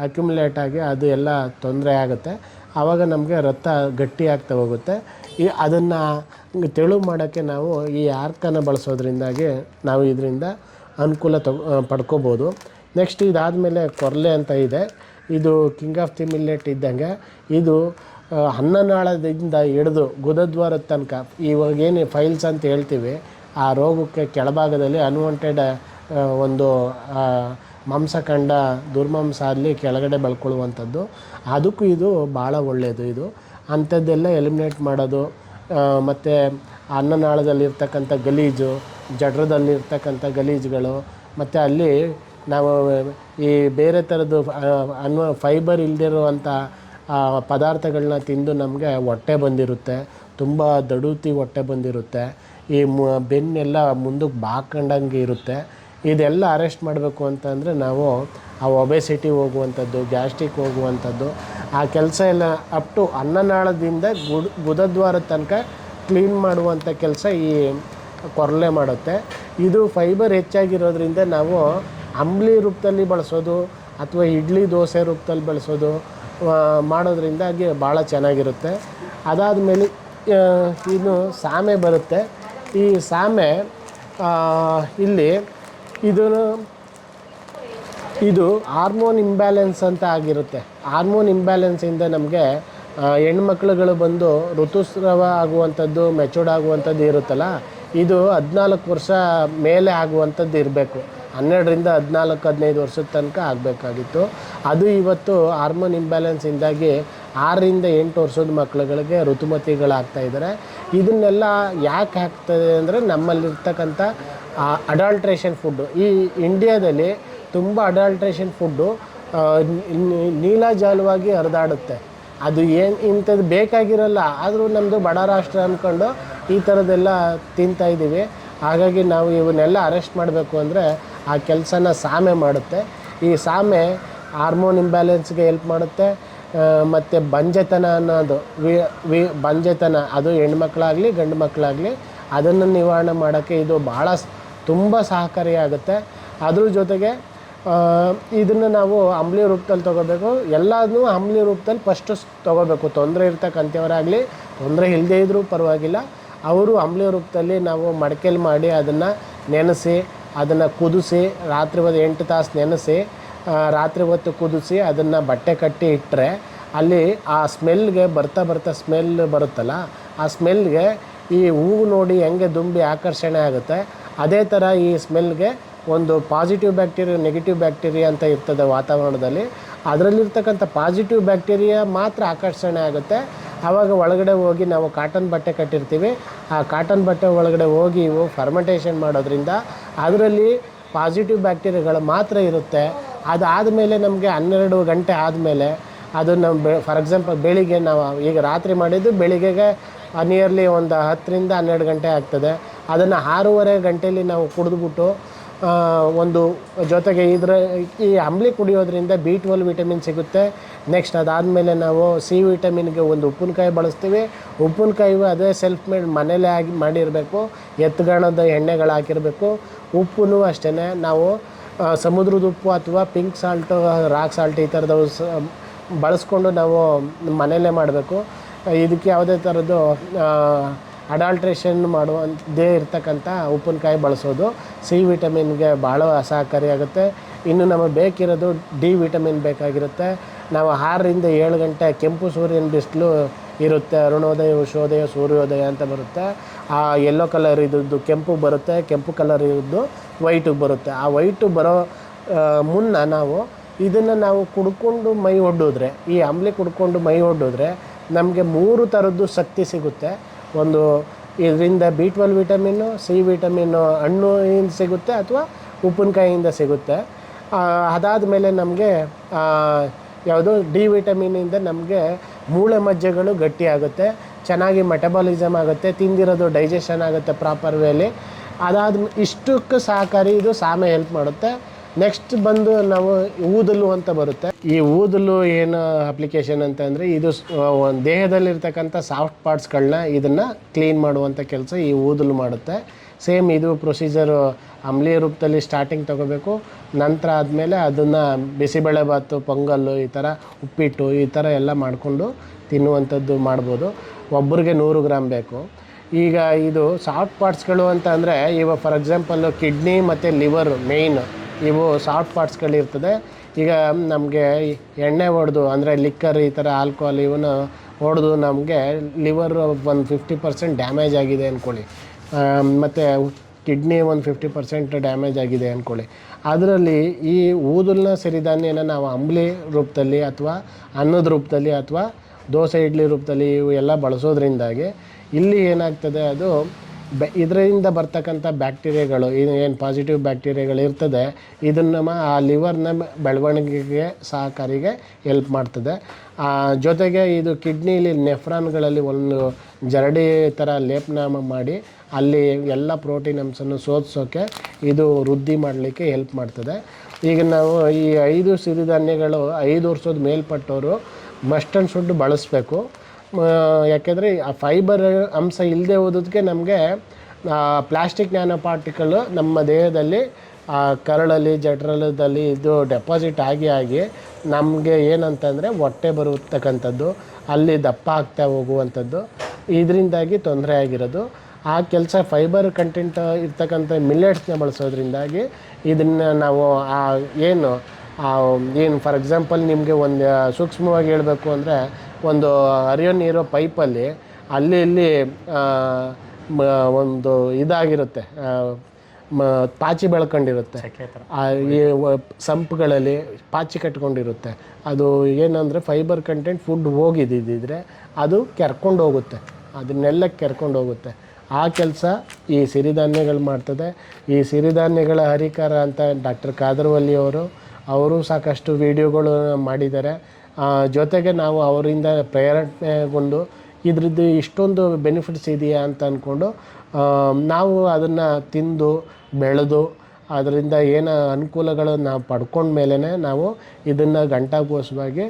ಅಕ್ಯುಮುಲೇಟ್ ಆಗಿ ಅದು ಎಲ್ಲ ತೊಂದರೆ ಆಗುತ್ತೆ. ಆವಾಗ ನಮಗೆ ರಕ್ತ ಗಟ್ಟಿ ಆಗ್ತಾ ಹೋಗುತ್ತೆ. ಅದನ್ನು ತೆಳು ಮಾಡೋಕ್ಕೆ ನಾವು ಈ ಆರ್ಕನ ಬಳಸೋದ್ರಿಂದಾಗಿ ನಾವು ಇದರಿಂದ ಅನುಕೂಲ ಪಡ್ಕೋಬೋದು. ನೆಕ್ಸ್ಟ್ ಇದಾದಮೇಲೆ ಕೊರ್ಲೆ ಅಂತ ಇದೆ. ಇದು ಕಿಂಗ್ ಆಫ್ ದಿ ಮಿಲ್ಲೆಟ್ ಇದ್ದಂಗೆ. ಇದು ಅನ್ನನಾಳದಿಂದ ಹಿಡಿದು ಗುದದ್ವಾರದ ತನಕ, ಇವಾಗೇನು ಫೈಲ್ಸ್ ಅಂತ ಹೇಳ್ತೀವಿ, ಆ ರೋಗಕ್ಕೆ ಕೆಳಭಾಗದಲ್ಲಿ ಅನ್ವಾಂಟೆಡ್ ಒಂದು ಮಾಂಸಖಂಡ ದುರ್ಮಾಂಸ ಅಲ್ಲಿ ಕೆಳಗಡೆ ಬೆಳ್ಕೊಳ್ಳುವಂಥದ್ದು, ಅದಕ್ಕೂ ಇದು ಭಾಳ ಒಳ್ಳೆಯದು. ಇದು ಅಂಥದ್ದೆಲ್ಲ ಎಲಿಮಿನೇಟ್ ಮಾಡೋದು. ಮತ್ತು ಅನ್ನನಾಳದಲ್ಲಿರ್ತಕ್ಕಂಥ ಗಲೀಜು, ಜಠರದಲ್ಲಿರ್ತಕ್ಕಂಥ ಗಲೀಜುಗಳು, ಮತ್ತು ಅಲ್ಲಿ ನಾವು ಈ ಬೇರೆ ಥರದ್ದು ಫೈಬರ್ ಇಲ್ಲದಿರುವಂಥ ಪದಾರ್ಥಗಳನ್ನ ತಿಂದು ನಮಗೆ ಹೊಟ್ಟೆ ಬಂದಿರುತ್ತೆ, ತುಂಬ ದಡುತಿ ಹೊಟ್ಟೆ ಬಂದಿರುತ್ತೆ, ಈ ಬೆನ್ನೆಲ್ಲ ಮುಂದಕ್ಕೆ ಬಾಕೊಂಡಂಗೆ ಇರುತ್ತೆ. ಇದೆಲ್ಲ ಅರೆಸ್ಟ್ ಮಾಡಬೇಕು ಅಂತಂದರೆ ನಾವು ಆ ಒಬೆಸಿಟಿ ಹೋಗುವಂಥದ್ದು, ಗ್ಯಾಸ್ಟ್ರಿಕ್ ಹೋಗುವಂಥದ್ದು, ಆ ಕೆಲಸ ಎಲ್ಲ ಅಪ್ ಟು ಅನ್ನನಾಳದಿಂದ ಗುದದ್ವಾರದ ತನಕ ಕ್ಲೀನ್ ಮಾಡುವಂಥ ಕೆಲಸ ಈ ಕೊರಲೆ ಮಾಡುತ್ತೆ. ಇದು ಫೈಬರ್ ಹೆಚ್ಚಾಗಿರೋದ್ರಿಂದ ನಾವು ಅಂಬ್ಲಿ ರೂಪದಲ್ಲಿ ಬಳಸೋದು ಅಥವಾ ಇಡ್ಲಿ ದೋಸೆ ರೂಪದಲ್ಲಿ ಬಳಸೋದು ಮಾಡೋದ್ರಿಂದಾಗಿ ಭಾಳ ಚೆನ್ನಾಗಿರುತ್ತೆ. ಅದಾದಮೇಲೆ ಇನ್ನು ಸಾಮೆ ಬರುತ್ತೆ. ಈ ಸಾಮೆ ಇಲ್ಲಿ ಇದು ಹಾರ್ಮೋನ್ ಇಂಬ್ಯಾಲೆನ್ಸ್ ಅಂತ ಆಗಿರುತ್ತೆ. ಹಾರ್ಮೋನ್ ಇಂಬ್ಯಾಲೆನ್ಸಿಂದ ನಮಗೆ ಹೆಣ್ಮಕ್ಳುಗಳು ಬಂದು ಋತುಸ್ರಾವ ಆಗುವಂಥದ್ದು, ಮೆಚೂರ್ಡ್ ಆಗುವಂಥದ್ದು ಇರುತ್ತಲ್ಲ, ಇದು 14 ವರ್ಷ ಮೇಲೆ ಆಗುವಂಥದ್ದು ಇರಬೇಕು. 12ರಿಂದ 14-15 ವರ್ಷದ ತನಕ ಆಗಬೇಕಾಗಿತ್ತು. ಅದು ಇವತ್ತು ಹಾರ್ಮೋನ್ ಇಂಬ್ಯಾಲೆನ್ಸಿಂದಾಗಿ 6ರಿಂದ 8 ವರ್ಷದ ಮಕ್ಕಳುಗಳಿಗೆ ಋತುಮತಿಗಳಾಗ್ತಾಯಿದ್ದಾರೆ. ಇದನ್ನೆಲ್ಲ ಯಾಕೆ ಆಗ್ತದೆ ಅಂದರೆ ನಮ್ಮಲ್ಲಿರ್ತಕ್ಕಂಥ ಅಡಲ್ಟ್ರೇಷನ್ ಫುಡ್ಡು. ಈ ಇಂಡಿಯಾದಲ್ಲಿ ತುಂಬ ಅಡಲ್ಟ್ರೇಷನ್ ಫುಡ್ಡು ನೀಲಾಜಾಲವಾಗಿ ಹರಿದಾಡುತ್ತೆ. ಅದು ಇಂಥದ್ದು ಬೇಕಾಗಿರೋಲ್ಲ, ಆದರೂ ನಮ್ಮದು ಬಡ ರಾಷ್ಟ್ರ ಅಂದ್ಕೊಂಡು ಈ ಥರದ್ದೆಲ್ಲ ತಿಂತಾಯಿದ್ದೀವಿ. ಹಾಗಾಗಿ ನಾವು ಇವನ್ನೆಲ್ಲ ಅರೆಸ್ಟ್ ಮಾಡಬೇಕು ಅಂದರೆ ಆ ಕೆಲಸನ ಸಾಮೆ ಮಾಡುತ್ತೆ. ಈ ಸಾಮೆ ಹಾರ್ಮೋನ್ ಇಂಬ್ಯಾಲೆನ್ಸ್ಗೆ ಹೆಲ್ಪ್ ಮಾಡುತ್ತೆ. ಮತ್ತು ಬಂಜೆತನ ಅನ್ನೋದು ಬಂಜೆತನ, ಅದು ಹೆಣ್ಮಕ್ಳಾಗಲಿ ಗಂಡು ಮಕ್ಕಳಾಗಲಿ, ಅದನ್ನು ನಿವಾರಣೆ ಮಾಡೋಕ್ಕೆ ಇದು ಭಾಳ ತುಂಬ ಸಹಕಾರಿಯಾಗುತ್ತೆ. ಅದ್ರ ಜೊತೆಗೆ ಇದನ್ನು ನಾವು ಅಂಬ್ಲಿ ರೂಪದಲ್ಲಿ ತೊಗೋಬೇಕು. ಎಲ್ಲದನ್ನೂ ಅಂಬ್ಲಿ ರೂಪದಲ್ಲಿ ಫಸ್ಟು ತೊಗೋಬೇಕು. ತೊಂದರೆ ಇರ್ತಕ್ಕಂಥವರಾಗಲಿ, ತೊಂದರೆ ಇಲ್ಲದೇ ಇದ್ದರೂ ಪರವಾಗಿಲ್ಲ, ಅವರು ಅಂಬ್ಲಿ ರೂಪದಲ್ಲಿ ನಾವು ಮಡಕೆಲಿ ಮಾಡಿ ಅದನ್ನು ನೆನೆಸಿ, ಅದನ್ನು ಕುದಿಸಿ, ರಾತ್ರಿ ಹೊತ್ತು 8 ತಾಸು ನೆನೆಸಿ, ರಾತ್ರಿ ಹೊತ್ತು ಕುದಿಸಿ ಅದನ್ನು ಬಟ್ಟೆ ಕಟ್ಟಿ ಇಟ್ಟರೆ ಅಲ್ಲಿ ಆ ಸ್ಮೆಲ್ಗೆ ಬರ್ತಾ ಸ್ಮೆಲ್ ಬರುತ್ತಲ್ಲ, ಆ ಸ್ಮೆಲ್ಗೆ ಈ ಹೂವು ನೋಡಿ ಹೆಂಗೆ ದುಂಬಿ ಆಕರ್ಷಣೆ ಆಗುತ್ತೆ, ಅದೇ ಥರ ಈ ಸ್ಮೆಲ್ಗೆ ಒಂದು ಪಾಸಿಟಿವ್ ಬ್ಯಾಕ್ಟೀರಿಯಾ, ನೆಗೆಟಿವ್ ಬ್ಯಾಕ್ಟೀರಿಯಾ ಅಂತ ಇರ್ತದೆ ವಾತಾವರಣದಲ್ಲಿ. ಅದರಲ್ಲಿರ್ತಕ್ಕಂಥ ಪಾಸಿಟಿವ್ ಬ್ಯಾಕ್ಟೀರಿಯಾ ಮಾತ್ರ ಆಕರ್ಷಣೆ ಆಗುತ್ತೆ. ಆವಾಗ ಒಳಗಡೆ ಹೋಗಿ ನಾವು ಕಾಟನ್ ಬಟ್ಟೆ ಕಟ್ಟಿರ್ತೀವಿ, ಆ ಕಾಟನ್ ಬಟ್ಟೆ ಒಳಗಡೆ ಹೋಗಿ ಇವು ಫರ್ಮೆಂಟೇಷನ್ ಮಾಡೋದ್ರಿಂದ ಅದರಲ್ಲಿ ಪಾಸಿಟಿವ್ ಬ್ಯಾಕ್ಟೀರಿಯಾಗಳು ಮಾತ್ರ ಇರುತ್ತೆ. ಅದಾದಮೇಲೆ ನಮಗೆ 12 ಗಂಟೆ ಆದಮೇಲೆ ಅದು ನಮ್ಮ ಫಾರ್ ಎಕ್ಸಾಂಪಲ್ ಬೆಳಿಗ್ಗೆ ನಾವು ಈಗ ರಾತ್ರಿ ಮಾಡಿದ್ದು ಬೆಳಿಗ್ಗೆಗೆ ನಿಯರ್ಲಿ ಒಂದು 10ರಿಂದ 12 ಗಂಟೆ ಆಗ್ತದೆ. ಅದನ್ನು 6:30 ಗಂಟೆಯಲ್ಲಿ ನಾವು ಕುಡಿದ್ಬಿಟ್ಟು ಒಂದು ಜೊತೆಗೆ ಈ ಅಂಬ್ಲಿ ಕುಡಿಯೋದ್ರಿಂದ B12 ವಿಟಮಿನ್ ಸಿಗುತ್ತೆ. ನೆಕ್ಸ್ಟ್ ಅದಾದಮೇಲೆ ನಾವು ಸಿ ವಿಟಮಿನ್ಗೆ ಒಂದು ಉಪ್ಪಿನಕಾಯಿ ಬಳಸ್ತೀವಿ. ಉಪ್ಪಿನಕಾಯಿ ಅದೇ ಸೆಲ್ಫ್ ಮೇಡ್ ಮನೇಲೇ ಮಾಡಿರಬೇಕು, ಎತ್ತುಗಾಣದ ಎಣ್ಣೆಗಳು ಹಾಕಿರಬೇಕು. ಉಪ್ಪು ಅಷ್ಟೇ ನಾವು ಸಮುದ್ರದ ಉಪ್ಪು ಅಥವಾ ಪಿಂಕ್ ಸಾಲ್ಟು, ರಾಕ್ ಸಾಲ್ಟ್ ಈ ಥರದವು ಬಳಸ್ಕೊಂಡು ನಾವು ಮನೆಯಲ್ಲೇ ಮಾಡಬೇಕು. ಇದಕ್ಕೆ ಯಾವುದೇ ಥರದ್ದು ಅಡಾಲ್ಟ್ರೇಷನ್ ಮಾಡುವಂಥದ್ದೇ ಇರ್ತಕ್ಕಂಥ ಉಪ್ಪಿನಕಾಯಿ ಬಳಸೋದು ಸಿ ವಿಟಮಿನ್ಗೆ ಭಾಳ ಸಹಕಾರಿಯಾಗುತ್ತೆ. ಇನ್ನು ನಮಗೆ ಬೇಕಿರೋದು ಡಿ ವಿಟಮಿನ್ ಬೇಕಾಗಿರುತ್ತೆ. ನಾವು 6ರಿಂದ 7 ಗಂಟೆ ಕೆಂಪು ಸೂರ್ಯನ ಬಿಸಿಲು ಇರುತ್ತೆ. ಅರುಣೋದಯ, ಉಷೋದಯ, ಸೂರ್ಯೋದಯ ಅಂತ ಬರುತ್ತೆ. ಆ ಯೆಲ್ಲೋ ಕಲರ್ ಇದ್ದದ್ದು ಕೆಂಪು ಬರುತ್ತೆ, ಕೆಂಪು ಕಲರ್ ಇದ್ದು ವೈಟಿಗೆ ಬರುತ್ತೆ. ಆ ವೈಟು ಬರೋ ಮುನ್ನ ನಾವು ಇದನ್ನು ನಾವು ಕುಡ್ಕೊಂಡು ಮೈ ಒಡ್ಡಿದ್ರೆ, ಈ ಅಂಬ್ಲಿ ಕುಡ್ಕೊಂಡು ಮೈ ಒಡ್ಡಿದ್ರೆ ನಮಗೆ 3 ಥರದ್ದು ಶಕ್ತಿ ಸಿಗುತ್ತೆ. ಒಂದು ಇದರಿಂದ B12 ವಿಟಮಿನ್ನು, ಸಿ ವಿಟಮಿನ್ನು ಹಣ್ಣಿಂದ ಸಿಗುತ್ತೆ ಅಥವಾ ಉಪ್ಪಿನಕಾಯಿಯಿಂದ ಸಿಗುತ್ತೆ. ಅದಾದಮೇಲೆ ನಮಗೆ ಯಾವುದು ಡಿ ವಿಟಮಿನಿಂದ ನಮಗೆ ಮೂಳೆ ಮಜ್ಜೆಗಳು ಗಟ್ಟಿಯಾಗುತ್ತೆ, ಚೆನ್ನಾಗಿ ಮೆಟಬಾಲಿಸಮ್ ಆಗುತ್ತೆ, ತಿಂದಿರೋದು ಡೈಜೆಷನ್ ಆಗುತ್ತೆ ಪ್ರಾಪರ್ ವೇಲಿ. ಇಷ್ಟಕ್ಕೆ ಸಹಕಾರಿ ಇದು ಸಾಮೆ ಹೆಲ್ಪ್ ಮಾಡುತ್ತೆ. ನೆಕ್ಸ್ಟ್ ಬಂದು ನಾವು ಊದಲು ಅಂತ ಬರುತ್ತೆ. ಈ ಊದಲು ಏನು ಅಪ್ಲಿಕೇಶನ್ ಅಂತಂದರೆ ಇದು ದೇಹದಲ್ಲಿರ್ತಕ್ಕಂಥ ಸಾಫ್ಟ್ ಪಾರ್ಟ್ಸ್ಗಳನ್ನ ಇದನ್ನು ಕ್ಲೀನ್ ಮಾಡುವಂಥ ಕೆಲಸ ಈ ಊದಲು ಮಾಡುತ್ತೆ. ಸೇಮ್ ಇದು ಪ್ರೊಸೀಜರು ಅಂಬ್ಲಿ ರೂಪದಲ್ಲಿ ಸ್ಟಾರ್ಟಿಂಗ್ ತೊಗೋಬೇಕು. ನಂತರ ಆದಮೇಲೆ ಅದನ್ನು ಬಿಸಿಬೇಳೆಭಾತು, ಪೊಂಗಲ್ಲು, ಈ ಥರ ಉಪ್ಪಿಟ್ಟು ಈ ಥರ ಎಲ್ಲ ಮಾಡಿಕೊಂಡು ತಿನ್ನುವಂಥದ್ದು ಮಾಡ್ಬೋದು. ಒಬ್ಬರಿಗೆ 100 ಗ್ರಾಮ್ ಬೇಕು. ಈಗ ಇದು ಸಾಫ್ಟ್ ಪಾರ್ಟ್ಸ್ಗಳು ಅಂತ ಅಂದರೆ ಇವಾಗ ಫಾರ್ ಎಕ್ಸಾಂಪಲ್ಲು ಕಿಡ್ನಿ ಮತ್ತು ಲಿವರ್ ಮೇಯ್ನ್ ಇವು ಸಾಫ್ಟ್ ಪಾರ್ಟ್ಸ್ಗಳಿರ್ತದೆ. ಈಗ ನಮಗೆ ಎಣ್ಣೆ ಹೊಡೆದು ಅಂದರೆ ಲಿಕ್ಕರ್ ಈ ಥರ ಆಲ್ಕೋಹಾಲ್ ಇವನ್ನ ಹೊಡೆದು ನಮಗೆ ಲಿವರ್ ಒಂದು 50% ಡ್ಯಾಮೇಜ್ ಆಗಿದೆ ಅಂದ್ಕೊಳ್ಳಿ, ಮತ್ತು ಕಿಡ್ನಿ ಒಂದು 50% ಡ್ಯಾಮೇಜ್ ಆಗಿದೆ ಅಂದ್ಕೊಳ್ಳಿ. ಅದರಲ್ಲಿ ಈ ಊದಲ್ನ ಸಿರಿಧಾನ್ಯನ ನಾವು ಅಂಬ್ಲಿ ರೂಪದಲ್ಲಿ ಅಥವಾ ಅನ್ನದ ರೂಪದಲ್ಲಿ ಅಥವಾ ದೋಸೆ ಇಡ್ಲಿ ರೂಪದಲ್ಲಿ ಇವು ಎಲ್ಲ ಬಳಸೋದ್ರಿಂದಾಗಿ ಇಲ್ಲಿ ಏನಾಗ್ತದೆ, ಅದು ಇದರಿಂದ ಬರ್ತಕ್ಕಂಥ ಬ್ಯಾಕ್ಟೀರಿಯಾಗಳು ಏನು ಪಾಸಿಟಿವ್ ಬ್ಯಾಕ್ಟೀರಿಯಾಗಳು ಇರ್ತದೆ, ಇದನ್ನು ಆ ಲಿವರ್ನ ಬೆಳವಣಿಗೆಗೆ ಸಹಕಾರಿಗೆ ಹೆಲ್ಪ್ ಮಾಡ್ತದೆ. ಜೊತೆಗೆ ಇದು ಕಿಡ್ನಿಲಿ ನೆಫ್ರಾನ್ಗಳಲ್ಲಿ ಒಂದು ಜರಡಿ ಥರ ಲೇಪನ ಮಾಡಿ ಅಲ್ಲಿ ಎಲ್ಲ ಪ್ರೋಟೀನ್ ಅಂಶವನ್ನು ಶೋಧಿಸೋಕ್ಕೆ ಇದು ವೃದ್ಧಿ ಮಾಡಲಿಕ್ಕೆ ಹೆಲ್ಪ್ ಮಾಡ್ತದೆ. ಈಗ ನಾವು ಈ 5 ಸಿರಿಧಾನ್ಯಗಳು 5 ವರ್ಷದ ಮೇಲ್ಪಟ್ಟವರು ಮಸ್ಟ್ ಆ್ಯಂಡ್ ಶುಡ್ ಬಳಸಬೇಕು. ಯಾಕೆಂದರೆ ಆ ಫೈಬರ್ ಅಂಶ ಇಲ್ಲದೆ ಹೋದಕ್ಕೆ ನಮಗೆ ಪ್ಲಾಸ್ಟಿಕ್ ನ್ಯಾನೋ ಪಾರ್ಟಿಕಲ್ಲು ನಮ್ಮ ದೇಹದಲ್ಲಿ ಕರಳಲ್ಲಿ ಜಠರದಲ್ಲಿ ಇದು ಡೆಪಾಸಿಟ್ ಆಗಿ ನಮಗೆ ಏನಂತಂದರೆ ಹೊಟ್ಟೆ ಬರುತ್ತಕ್ಕಂಥದ್ದು, ಅಲ್ಲಿ ದಪ್ಪ ಆಗ್ತಾ ಹೋಗುವಂಥದ್ದು, ಇದರಿಂದಾಗಿ ತೊಂದರೆ ಆಗಿರೋದು. ಆ ಕೆಲಸ ಫೈಬರ್ ಕಂಟೆಂಟ್ ಇರ್ತಕ್ಕಂಥ ಮಿಲ್ಲೆಟ್ಸ್ನ ಬಳಸೋದ್ರಿಂದಾಗಿ ಇದನ್ನು ನಾವು ಏನು ಫಾರ್ ಎಕ್ಸಾಂಪಲ್ ನಿಮಗೆ ಒಂದು ಸೂಕ್ಷ್ಮವಾಗಿ ಹೇಳಬೇಕು ಅಂದರೆ, ಒಂದು ಹರಿಯೋ ನೀರೋ ಪೈಪಲ್ಲಿ ಅಲ್ಲಿ ಒಂದು ಇದಾಗಿರುತ್ತೆ, ಪಾಚಿ ಬೆಳ್ಕೊಂಡಿರುತ್ತೆ, ಈ ಸಂಪ್ಗಳಲ್ಲಿ ಪಾಚಿ ಕಟ್ಕೊಂಡಿರುತ್ತೆ. ಅದು ಏನಂದರೆ ಫೈಬರ್ ಕಂಟೆಂಟ್ ಫುಡ್ ಹೋಗಿದ್ದಿದ್ರೆ ಅದು ಕೆರ್ಕೊಂಡು ಹೋಗುತ್ತೆ, ಅದನ್ನೆಲ್ಲ ಕೆರ್ಕೊಂಡು ಹೋಗುತ್ತೆ. ಆ ಕೆಲಸ ಈ ಸಿರಿಧಾನ್ಯಗಳು ಮಾಡ್ತದೆ. ಈ ಸಿರಿಧಾನ್ಯಗಳ ಹರಿಕಾರ ಅಂತ ಡಾಕ್ಟರ್ ಕಾದರ್ವಲ್ಲಿ ಅವರು ಸಾಕಷ್ಟು ವಿಡಿಯೋಗಳು ಮಾಡಿದ್ದಾರೆ. ಜೊತೆಗೆ ನಾವು ಅವರಿಂದ ಪ್ರೇರಣೆಗೊಂಡು ಇದ್ರದ್ದು ಇಷ್ಟೊಂದು ಬೆನಿಫಿಟ್ಸ್ ಇದೆಯಾ ಅಂತ ಅಂದ್ಕೊಂಡು ನಾವು ಅದನ್ನು ತಿಂದು ಬೆಳೆದು ಅದರಿಂದ ಏನು ಅನುಕೂಲಗಳು ನಾವು ಪಡ್ಕೊಂಡ್ಮೇಲೆ ನಾವು ಇದನ್ನು ಘಂಟಾಘೋಷವಾಗಿ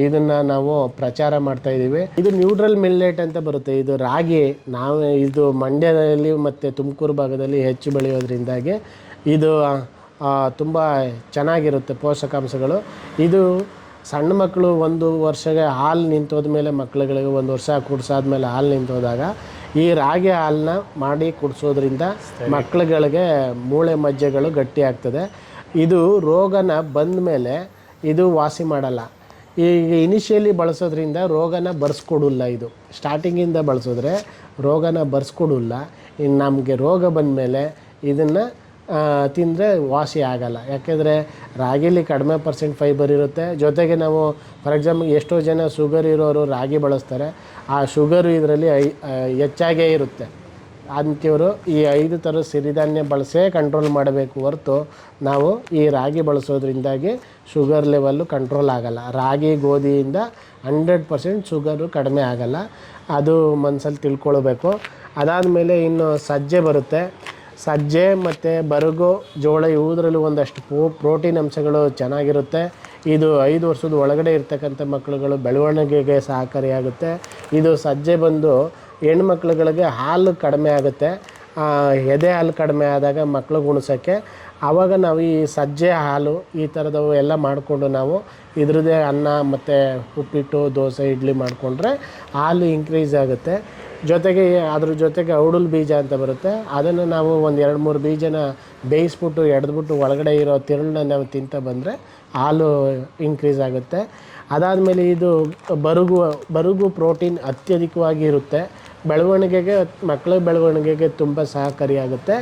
ಇದನ್ನು ನಾವು ಪ್ರಚಾರ ಮಾಡ್ತಾಯಿದ್ದೀವಿ. ಇದು ನ್ಯೂಟ್ರಲ್ ಮಿಲ್ಲೆಟ್ ಅಂತ ಬರುತ್ತೆ. ಇದು ರಾಗಿ ಇದು ಮಂಡ್ಯದಲ್ಲಿ ಮತ್ತು ತುಮಕೂರು ಭಾಗದಲ್ಲಿ ಹೆಚ್ಚು ಬೆಳೆಯೋದ್ರಿಂದಾಗಿ ಇದು ತುಂಬ ಚೆನ್ನಾಗಿರುತ್ತೆ ಪೋಷಕಾಂಶಗಳು. ಇದು ಸಣ್ಣ ಮಕ್ಕಳು 1 ವರ್ಷಕ್ಕೆ ಹಾಲು ನಿಂತೋದ್ಮೇಲೆ ಮಕ್ಕಳುಗಳಿಗೆ 1 ವರ್ಷ ಕುಡಿಸಾದ್ಮೇಲೆ ಹಾಲು ನಿಂತೋದಾಗ ಈ ರಾಗಿ ಹಾಲನ್ನ ಮಾಡಿ ಕುಡಿಸೋದ್ರಿಂದ ಮಕ್ಕಳುಗಳಿಗೆ ಮೂಳೆ ಮಜ್ಜೆಗಳು ಗಟ್ಟಿ ಆಗ್ತದೆ. ಇದು ರೋಗನ ಬಂದ ಮೇಲೆ ಇದು ವಾಸಿ ಮಾಡಲ್ಲ. ಈಗ ಇನಿಷಿಯಲಿ ಬಳಸೋದ್ರಿಂದ ರೋಗನ ಬರ್ಸ್ಕೊಡಲ್ಲ. ಇದು ಸ್ಟಾರ್ಟಿಂಗಿಂದ ಬಳಸಿದ್ರೆ ರೋಗನ ಬರ್ಸ್ಕೊಡಲ್ಲ. ಇನ್ನು ನಮಗೆ ರೋಗ ಬಂದಮೇಲೆ ಇದನ್ನು ತಿಂದರೆ ವಾಸಿ ಆಗಲ್ಲ. ಯಾಕೆಂದರೆ ರಾಗಿಲಿ ಕಡಿಮೆ % ಫೈಬರ್ ಇರುತ್ತೆ. ಜೊತೆಗೆ ನಾವು ಫಾರ್ ಎಕ್ಸಾಂಪಲ್ ಎಷ್ಟೋ ಜನ ಶುಗರ್ ಇರೋರು ರಾಗಿ ಬಳಸ್ತಾರೆ. ಆ ಶುಗರು ಇದರಲ್ಲಿ ಹೆಚ್ಚಾಗೇ ಇರುತ್ತೆ. ಅಂಥವ್ರು ಈ 5 ಥರದ ಸಿರಿಧಾನ್ಯ ಬಳಸೇ ಕಂಟ್ರೋಲ್ ಮಾಡಬೇಕು ಹೊರತು ನಾವು ಈ ರಾಗಿ ಬಳಸೋದ್ರಿಂದಾಗಿ ಶುಗರ್ ಲೆವೆಲ್ಲು ಕಂಟ್ರೋಲ್ ಆಗೋಲ್ಲ. ರಾಗಿ ಗೋಧಿಯಿಂದ 100% ಶುಗರು ಕಡಿಮೆ ಆಗೋಲ್ಲ, ಅದು ಮನಸ್ಸಲ್ಲಿ ತಿಳ್ಕೊಳ್ಬೇಕು. ಅದಾದಮೇಲೆ ಇನ್ನು ಸಜ್ಜೆ ಬರುತ್ತೆ. ಸಜ್ಜೆ ಮತ್ತು ಬರಗು, ಜೋಳ ಇವುದರಲ್ಲೂ ಒಂದಷ್ಟು ಪ್ರೋಟೀನ್ ಅಂಶಗಳು ಚೆನ್ನಾಗಿರುತ್ತೆ. ಇದು 5 ವರ್ಷದ ಒಳಗಡೆ ಇರ್ತಕ್ಕಂಥ ಮಕ್ಕಳುಗಳು ಬೆಳವಣಿಗೆಗೆ ಸಹಕಾರಿಯಾಗುತ್ತೆ. ಇದು ಸಜ್ಜೆ ಬಂದು ಹೆಣ್ಮಕ್ಳುಗಳಿಗೆ ಹಾಲು ಕಡಿಮೆ ಆಗುತ್ತೆ, ಎದೆ ಹಾಲು ಕಡಿಮೆ ಆದಾಗ ಮಕ್ಳಿಗೆ ಉಣಿಸೋಕ್ಕೆ ಆವಾಗ ನಾವು ಈ ಸಜ್ಜೆ ಹಾಲು ಈ ಥರದವು ಎಲ್ಲ ಮಾಡಿಕೊಂಡು ನಾವು ಇದ್ರದ್ದೇ ಅನ್ನ ಮತ್ತು ಉಪ್ಪಿಟ್ಟು, ದೋಸೆ, ಇಡ್ಲಿ ಮಾಡಿಕೊಂಡ್ರೆ ಹಾಲು ಇನ್ಕ್ರೀಸ್ ಆಗುತ್ತೆ. ಜೊತೆಗೆ ಅದ್ರ ಜೊತೆಗೆ ಔಡಲ್ ಬೀಜ ಅಂತ ಬರುತ್ತೆ, ಅದನ್ನು ನಾವು ಒಂದು 2-3 ಬೀಜನ ಬೇಯಿಸ್ಬಿಟ್ಟು ಎಡೆದ್ಬಿಟ್ಟು ಒಳಗಡೆ ಇರೋ ತಿರುಳನ್ನ ನಾವು ತಿಂತ ಬಂದರೆ ಹಾಲು ಇನ್ಕ್ರೀಸ್ ಆಗುತ್ತೆ. ಅದಾದಮೇಲೆ ಇದು ಬರುಗು ಪ್ರೋಟೀನ್ ಅತ್ಯಧಿಕವಾಗಿ ಇರುತ್ತೆ, ಬೆಳವಣಿಗೆಗೆ, ಮಕ್ಕಳ ಬೆಳವಣಿಗೆಗೆ ತುಂಬ ಸಹಕಾರಿಯಾಗುತ್ತೆ.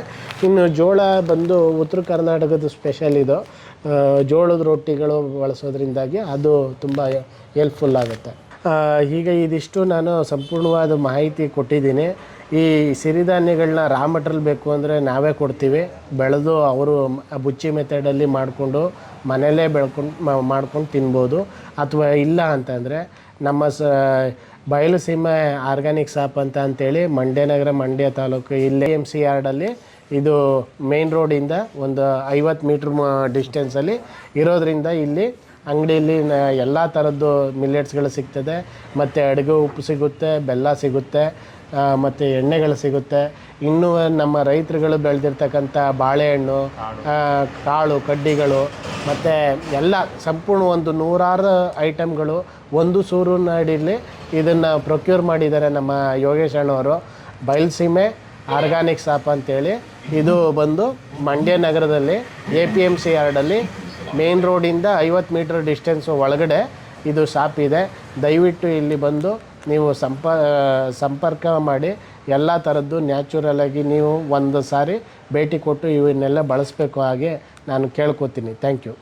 ಇನ್ನು ಜೋಳ ಬಂದು ಉತ್ತರ ಕರ್ನಾಟಕದ ಸ್ಪೆಷಲ್ ಇದು. ಜೋಳದ ರೊಟ್ಟಿಗಳು ಬಳಸೋದ್ರಿಂದಾಗಿ ಅದು ತುಂಬ ಹೆಲ್ಪ್ಫುಲ್ ಆಗುತ್ತೆ. ಈಗ ಇದಿಷ್ಟು ನಾನು ಸಂಪೂರ್ಣವಾದ ಮಾಹಿತಿ ಕೊಟ್ಟಿದ್ದೀನಿ. ಈ ಸಿರಿಧಾನ್ಯಗಳನ್ನ ರಾ ಮೆಟ್ರಿಯಲ್ ಬೇಕು ಅಂದರೆ ನಾವೇ ಕೊಡ್ತೀವಿ, ಬೆಳೆದು ಅವರು ಬುಚ್ಚಿ ಮೆಥಡಲ್ಲಿ ಮಾಡಿಕೊಂಡು ಮನೆಯಲ್ಲೇ ಮಾಡ್ಕೊಂಡು ತಿನ್ಬೋದು. ಅಥವಾ ಇಲ್ಲ ಅಂತಂದರೆ ನಮ್ಮ ಬಯಲುಸೀಮೆ ಆರ್ಗ್ಯಾನಿಕ್ ಶಾಪ್ ಅಂತೇಳಿ ಮಂಡ್ಯ ತಾಲೂಕು ಇಲ್ಲಿ ಎಮ್ ಸಿ ಯಾರ್ಡಲ್ಲಿ, ಇದು ಮೇನ್ ರೋಡಿಂದ ಒಂದು 50 ಮೀಟ್ರ್ ಡಿಸ್ಟೆನ್ಸಲ್ಲಿ ಇರೋದ್ರಿಂದ ಇಲ್ಲಿ ಅಂಗಡಿಯಲ್ಲಿ ಎಲ್ಲ ಥರದ್ದು ಮಿಲ್ಲೆಟ್ಸ್ಗಳು ಸಿಗ್ತದೆ. ಮತ್ತು ಅಡುಗೆ ಉಪ್ಪು ಸಿಗುತ್ತೆ, ಬೆಲ್ಲ ಸಿಗುತ್ತೆ, ಮತ್ತು ಎಣ್ಣೆಗಳು ಸಿಗುತ್ತೆ. ಇನ್ನೂ ನಮ್ಮ ರೈತರುಗಳು ಬೆಳೆದಿರ್ತಕ್ಕಂಥ ಬಾಳೆಹಣ್ಣು, ಕಾಳು ಕಡ್ಡಿಗಳು ಮತ್ತು ಎಲ್ಲ ಸಂಪೂರ್ಣ ಒಂದು 100 ಐಟಮ್ಗಳು ಒಂದು ಸೂರಿನಡಿಯಲ್ಲಿ ಇದನ್ನು ಪ್ರೊಕ್ಯೂರ್ ಮಾಡಿದ್ದಾರೆ ನಮ್ಮ ಯೋಗೇಶ್ ಅಣ್ಣವರು. ಬಯಲುಸೀಮೆ ಆರ್ಗ್ಯಾನಿಕ್ ಶಾಪ್ ಅಂತೇಳಿ, ಇದು ಬಂದು ಮಂಡ್ಯ ನಗರದಲ್ಲಿ APMC ಯಾರ್ಡಲ್ಲಿ ಮೇನ್ ರೋಡಿಂದ 50 ಮೀಟರ್ ಡಿಸ್ಟೆನ್ಸು ಒಳಗಡೆ ಇದು ಶಾಪ್ ಇದೆ. ದಯವಿಟ್ಟು ಇಲ್ಲಿ ಬಂದು ನೀವು ಸಂಪರ್ಕ ಮಾಡಿ ಎಲ್ಲ ಥರದ್ದು ನ್ಯಾಚುರಲಾಗಿ ನೀವು ಒಂದು ಸಾರಿ ಭೇಟಿ ಕೊಟ್ಟು ಇವನ್ನೆಲ್ಲ ಬಳಸಬೇಕು ಹಾಗೆ ನಾನು ಕೇಳ್ಕೊತೀನಿ. Thank you.